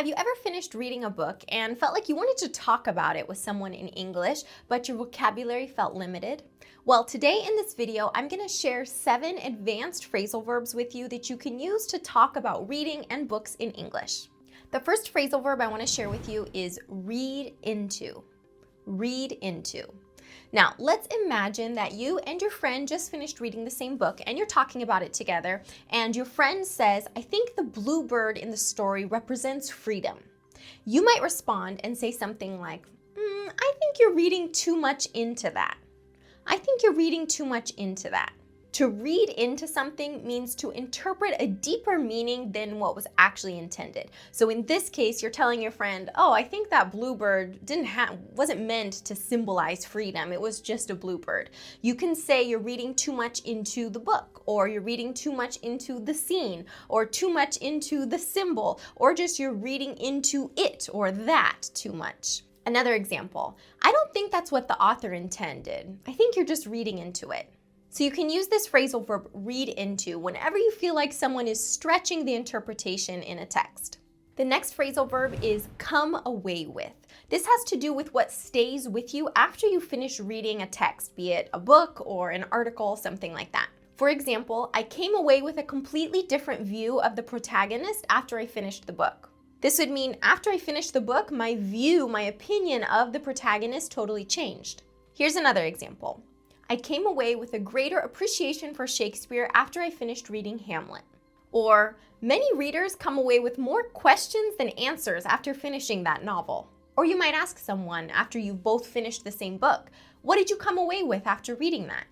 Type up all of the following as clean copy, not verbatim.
Have you ever finished reading a book and felt like you wanted to talk about it with someone in English, but your vocabulary felt limited? Well, today in this video, I'm going to share 7 advanced phrasal verbs with you that you can use to talk about reading and books in English. The first phrasal verb I want to share with you is read into. Read into. Now, let's imagine that you and your friend just finished reading the same book and you're talking about it together, and your friend says, I think the bluebird in the story represents freedom. You might respond and say something like, I think you're reading too much into that. I think you're reading too much into that. To read into something means to interpret a deeper meaning than what was actually intended. So in this case, you're telling your friend, oh, I think that bluebird wasn't meant to symbolize freedom. It was just a bluebird. You can say you're reading too much into the book, or you're reading too much into the scene, or too much into the symbol, or just you're reading into it or that too much. Another example, I don't think that's what the author intended. I think you're just reading into it. So you can use this phrasal verb read into whenever you feel like someone is stretching the interpretation in a text. The next phrasal verb is come away with. This has to do with what stays with you after you finish reading a text, be it a book or an article, something like that. For example, I came away with a completely different view of the protagonist after I finished the book. This would mean after I finished the book, my opinion of the protagonist totally changed. Here's another example. I came away with a greater appreciation for Shakespeare after I finished reading Hamlet. Or, many readers come away with more questions than answers after finishing that novel. Or you might ask someone after you've both finished the same book, what did you come away with after reading that?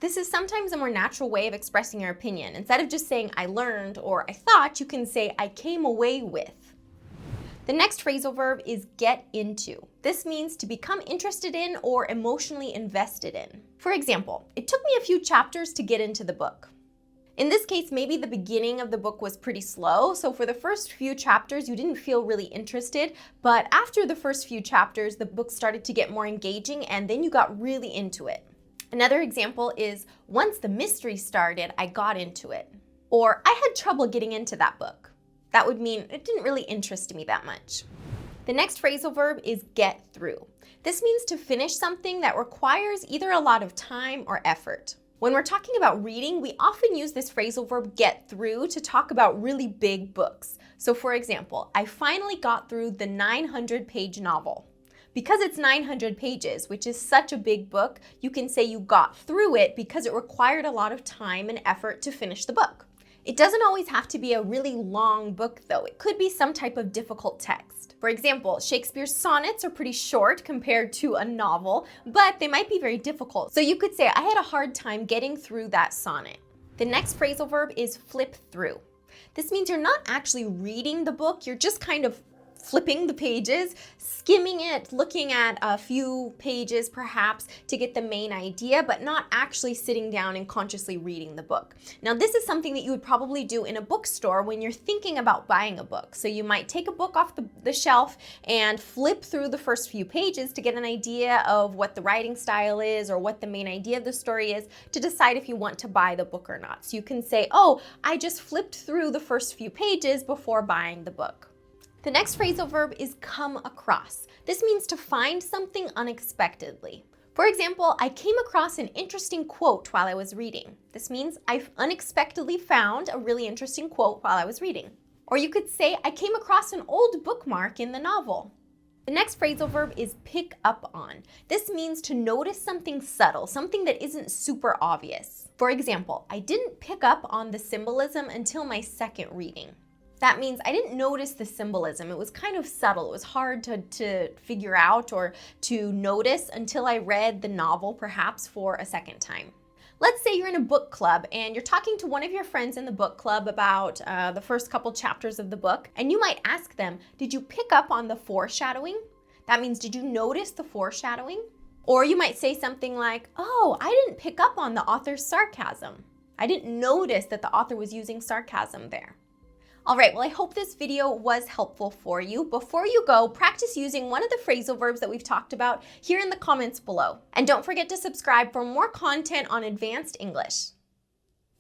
This is sometimes a more natural way of expressing your opinion. Instead of just saying I learned or I thought, you can say I came away with. The next phrasal verb is get into. This means to become interested in or emotionally invested in. For example, it took me a few chapters to get into the book. In this case, maybe the beginning of the book was pretty slow, so for the first few chapters you didn't feel really interested, but after the first few chapters the book started to get more engaging and then you got really into it. Another example is, once the mystery started, I got into it. Or, I had trouble getting into that book. That would mean it didn't really interest me that much. The next phrasal verb is get through. This means to finish something that requires either a lot of time or effort. When we're talking about reading, we often use this phrasal verb get through to talk about really big books. So for example, I finally got through the 900-page novel. Because it's 900 pages, which is such a big book, you can say you got through it because it required a lot of time and effort to finish the book. It doesn't always have to be a really long book though. It could be some type of difficult text. For example, Shakespeare's sonnets are pretty short compared to a novel, but they might be very difficult. So you could say, I had a hard time getting through that sonnet. The next phrasal verb is flip through. This means you're not actually reading the book, you're just kind of flipping the pages, skimming it, looking at a few pages perhaps to get the main idea, but not actually sitting down and consciously reading the book. Now, this is something that you would probably do in a bookstore when you're thinking about buying a book. So you might take a book off the shelf and flip through the first few pages to get an idea of what the writing style is or what the main idea of the story is to decide if you want to buy the book or not. So you can say, oh, I just flipped through the first few pages before buying the book. The next phrasal verb is come across. This means to find something unexpectedly. For example, I came across an interesting quote while I was reading. This means I've unexpectedly found a really interesting quote while I was reading. Or you could say, I came across an old bookmark in the novel. The next phrasal verb is pick up on. This means to notice something subtle, something that isn't super obvious. For example, I didn't pick up on the symbolism until my second reading. That means I didn't notice the symbolism. It was kind of subtle. It was hard to figure out or to notice until I read the novel perhaps for a second time. Let's say you're in a book club and you're talking to one of your friends in the book club about the first couple chapters of the book, and you might ask them, did you pick up on the foreshadowing? That means, did you notice the foreshadowing? Or you might say something like, oh, I didn't pick up on the author's sarcasm. I didn't notice that the author was using sarcasm there. All right, well, I hope this video was helpful for you. Before you go, practice using one of the phrasal verbs that we've talked about here in the comments below. And don't forget to subscribe for more content on advanced English.